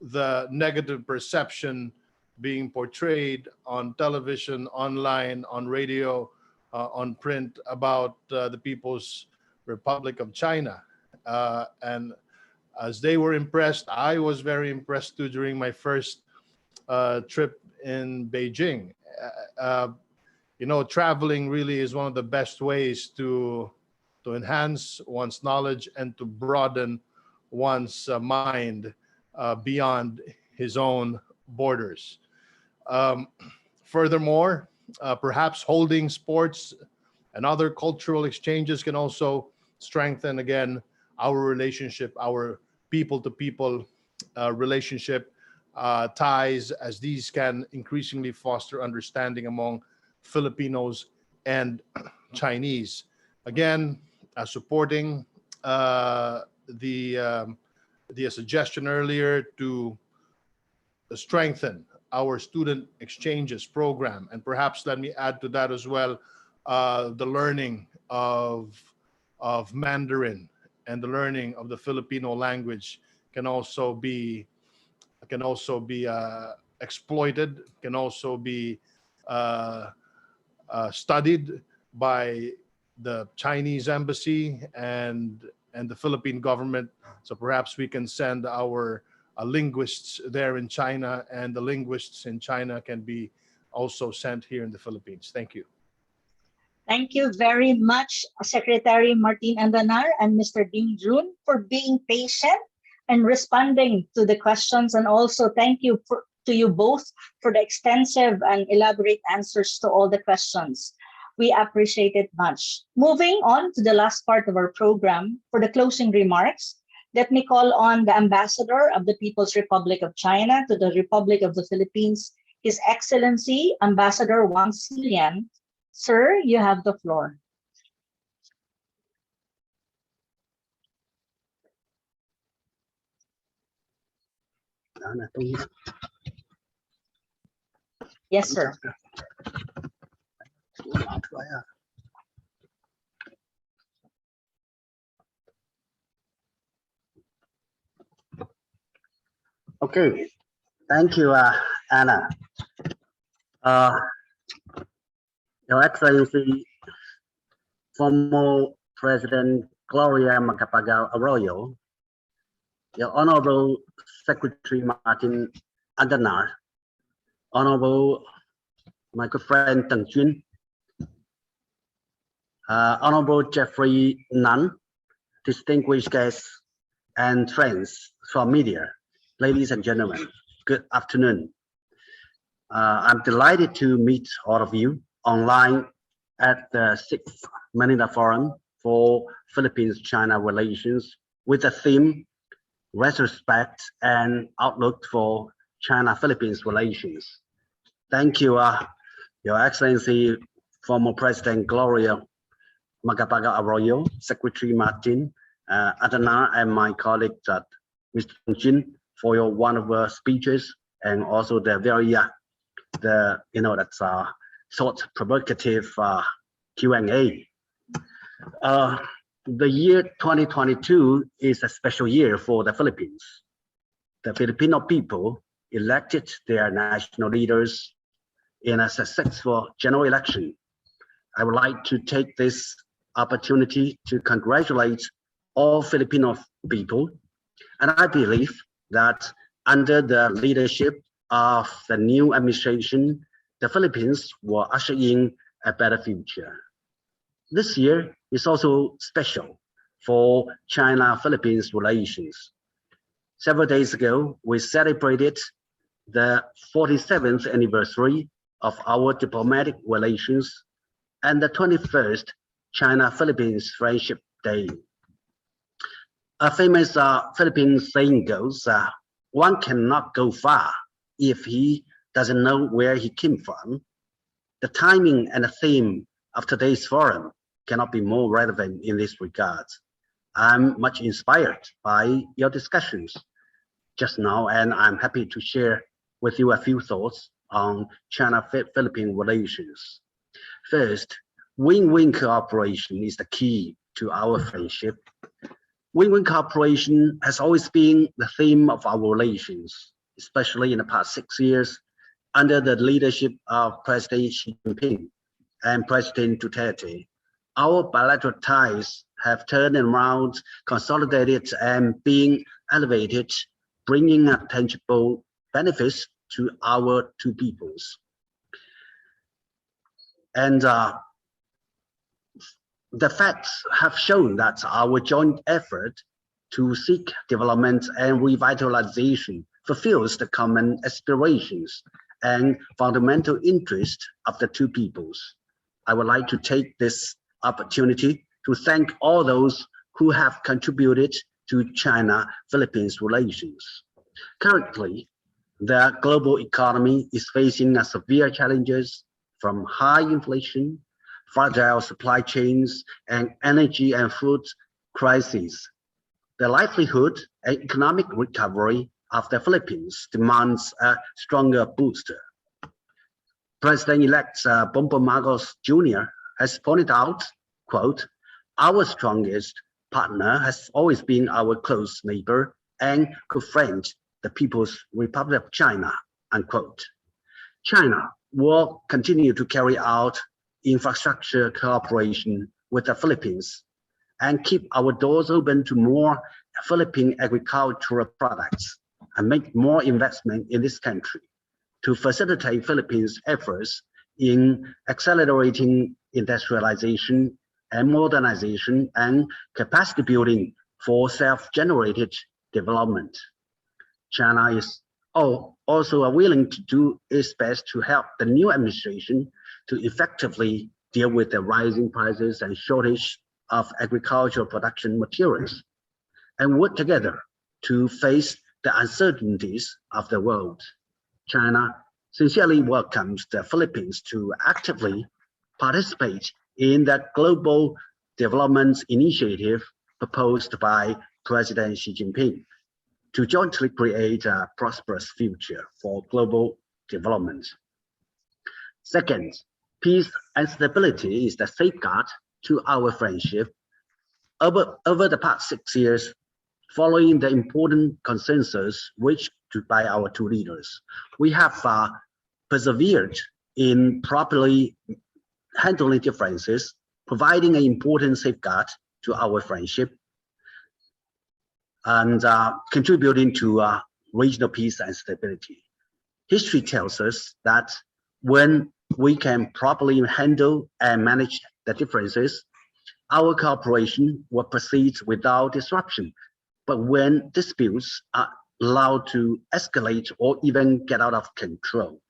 the negative perception being portrayed on television, online, on radio, on print about the People's Republic of China. And as they were impressed, I was very impressed too during my first trip in Beijing. Traveling really is one of the best ways to enhance one's knowledge and to broaden one's mind beyond his own borders. Furthermore, perhaps holding sports and other cultural exchanges can also strengthen, again, our relationship, our people-to-people relationship ties, as these can increasingly foster understanding among Filipinos and Chinese. Again, supporting the suggestion earlier to strengthen our student exchanges program. And perhaps let me add to that as well, the learning of Mandarin and the learning of the Filipino language can also be exploited, can also be studied by the Chinese embassy and the Philippine government. So perhaps we can send our linguists there in China, and the linguists in China can be also sent here in the Philippines. Thank you. Thank you very much, Secretary Martin Andanar and Mr. Deng Jun, for being patient and responding to the questions. And also thank you to you both for the extensive and elaborate answers to all the questions. We appreciate it much. Moving on to the last part of our program, for the closing remarks, Let me call on the Ambassador of the People's Republic of China to the Republic of the Philippines, His Excellency Ambassador Huang Xilian. Sir, you have the floor. Yes, sir. Okay, thank you, Anna. Your Excellency, former President Gloria Macapagal Arroyo, Your Honorable Secretary Martin Andanar, Honorable my good friend Deng Jun, Honorable Jeffrey Nunn, distinguished guests and friends from media, ladies and gentlemen, good afternoon. I'm delighted to meet all of you online at the 6th Manila Forum for Philippines-China relations with the theme Retrospect and Outlook for China-Philippines relations. Thank you, Your Excellency, former President Gloria Macapagal Arroyo, Secretary Martin Andanar, and my colleague Mr. Jin for your wonderful speeches, and also the very short provocative Q&A. The year 2022 is a special year for the Philippines. The Filipino people elected their national leaders in a successful general election. I would like to take this opportunity to congratulate all Filipino people, and I believe that under the leadership of the new administration, the Philippines will usher in a better future. This year is also special for China-Philippines relations. Several days ago, we celebrated the 47th anniversary of our diplomatic relations and the 21st China-Philippines Friendship Day. A famous Philippine saying goes, one cannot go far if he doesn't know where he came from. The timing and the theme of today's forum cannot be more relevant in this regard. I'm much inspired by your discussions just now, and I'm happy to share with you a few thoughts on China-Philippine relations. First, win-win cooperation is the key to our friendship. Win-win cooperation has always been the theme of our relations, especially in the past 6 years under the leadership of President Xi Jinping and President Duterte. Our bilateral ties have turned around, consolidated, and being elevated, bringing tangible benefits to our two peoples. And the facts have shown that our joint effort to seek development and revitalization fulfills the common aspirations and fundamental interest of the two peoples. I would like to take this opportunity to thank all those who have contributed to China-Philippines relations. Currently, the global economy is facing severe challenges from high inflation, fragile supply chains, and energy and food crises. The livelihood and economic recovery of the Philippines demands a stronger booster. President-elect Bongbong Marcos Jr. has pointed out, quote, our strongest partner has always been our close neighbor and good friend, the People's Republic of China, unquote. China will continue to carry out infrastructure cooperation with the Philippines and keep our doors open to more Philippine agricultural products and make more investment in this country to facilitate Philippines' efforts in accelerating industrialization and modernization and capacity building for self-generated development. China is also willing to do its best to help the new administration to effectively deal with the rising prices and shortage of agricultural production materials. and work together to face the uncertainties of the world. China sincerely welcomes the Philippines to actively participate in the global development initiative proposed by President Xi Jinping to jointly create a prosperous future for global development. Second, peace and stability is the safeguard to our friendship. Over the past 6 years, following the important consensus reached by our two leaders, we have persevered in properly handling differences, providing an important safeguard to our friendship, and contributing to regional peace and stability. History tells us that when we can properly handle and manage the differences, our cooperation will proceed without disruption. But when disputes are allowed to escalate or even get out of control,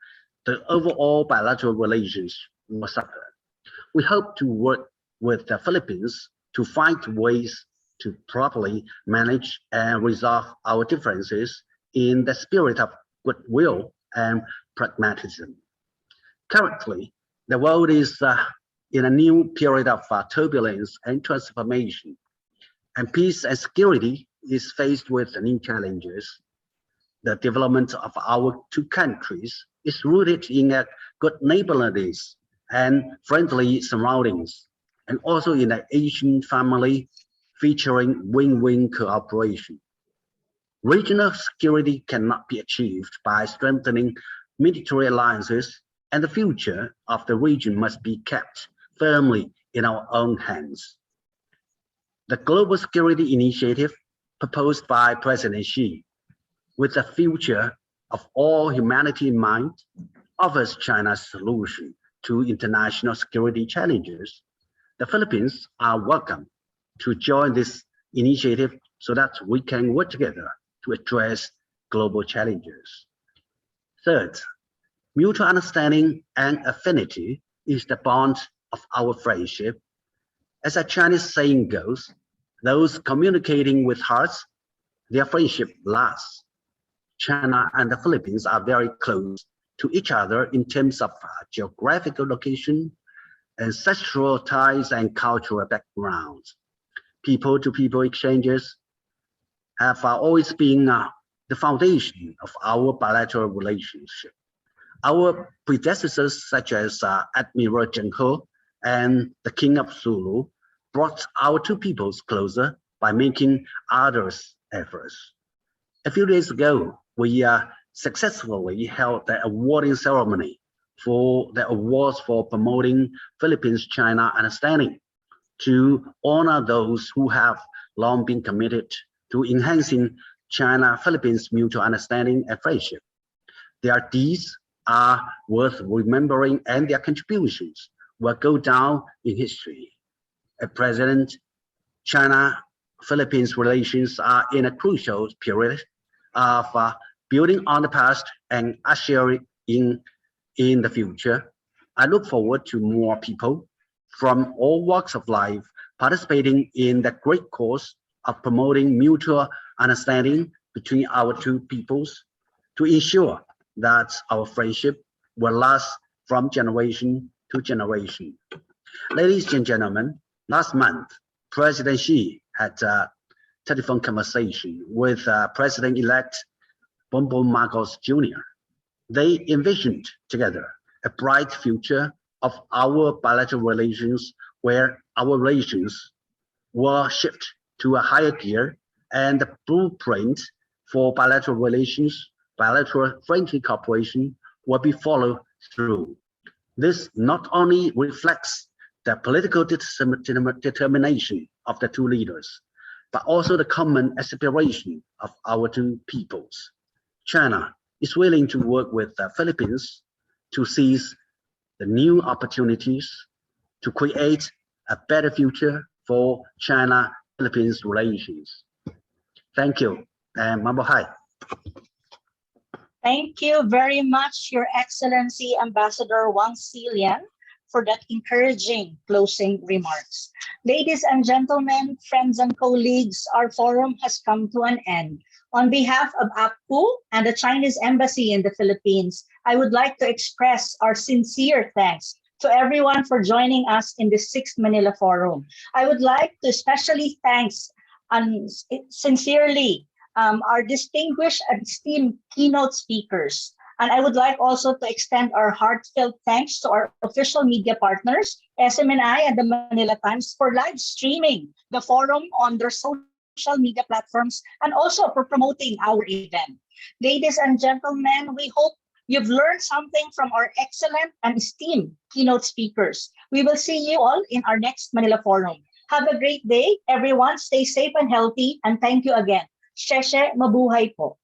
the overall bilateral relations will suffer. We hope to work with the Philippines to find ways to properly manage and resolve our differences in the spirit of goodwill and pragmatism. Currently, the world is in a new period of turbulence and transformation, and peace and security is faced with new challenges. The development of our two countries is rooted in a good neighborliness and friendly surroundings, and also in an Asian family featuring win-win cooperation. Regional security cannot be achieved by strengthening military alliances, and the future of the region must be kept firmly in our own hands. The Global Security Initiative proposed by President Xi, with the future of all humanity in mind, offers China's solution to international security challenges. The Philippines are welcome to join this initiative so that we can work together to address global challenges. Third, mutual understanding and affinity is the bond of our friendship. As a Chinese saying goes, those communicating with hearts, their friendship lasts. China and the Philippines are very close to each other in terms of geographical location, ancestral ties, and cultural backgrounds. People-to-people exchanges have always been the foundation of our bilateral relationship. Our predecessors, such as Admiral Deng and the King of Sulu, brought our two peoples closer by making others' efforts. A few days ago, we successfully held the awarding ceremony for the awards for promoting Philippines-China understanding to honor those who have long been committed to enhancing China-Philippines mutual understanding and friendship. Their deeds are worth remembering, and their contributions will go down in history. At present, China-Philippines relations are in a crucial period of building on the past and ushering in the future. I look forward to more people from all walks of life participating in the great cause of promoting mutual understanding between our two peoples to ensure that our friendship will last from generation to generation. Ladies and gentlemen, last month, President Xi had a telephone conversation with President-elect Bongbong Marcos Jr. They envisioned together a bright future of our bilateral relations, where our relations will shift to a higher gear, and the blueprint for bilateral relations, bilateral friendly cooperation will be followed through. This not only reflects the political determination of the two leaders, but also the common aspiration of our two peoples. China is willing to work with the Philippines to seize the new opportunities to create a better future for China-Philippines relations. Thank you, and mabuhay. Thank you very much, Your Excellency Ambassador Huang Xilian, for that encouraging closing remarks. Ladies and gentlemen, friends and colleagues, our forum has come to an end. On behalf of APCU and the Chinese Embassy in the Philippines, I would like to express our sincere thanks to everyone for joining us in the 6th Manila Forum. I would like to especially thank sincerely our distinguished and esteemed keynote speakers. And I would like also to extend our heartfelt thanks to our official media partners, SMNI and the Manila Times, for live streaming the forum on their social media platforms and also for promoting our event. Ladies and gentlemen, we hope you've learned something from our excellent and esteemed keynote speakers. We will see you all in our next Manila Forum. Have a great day, everyone. Stay safe and healthy. And thank you again. Sheshe, mabuhay po.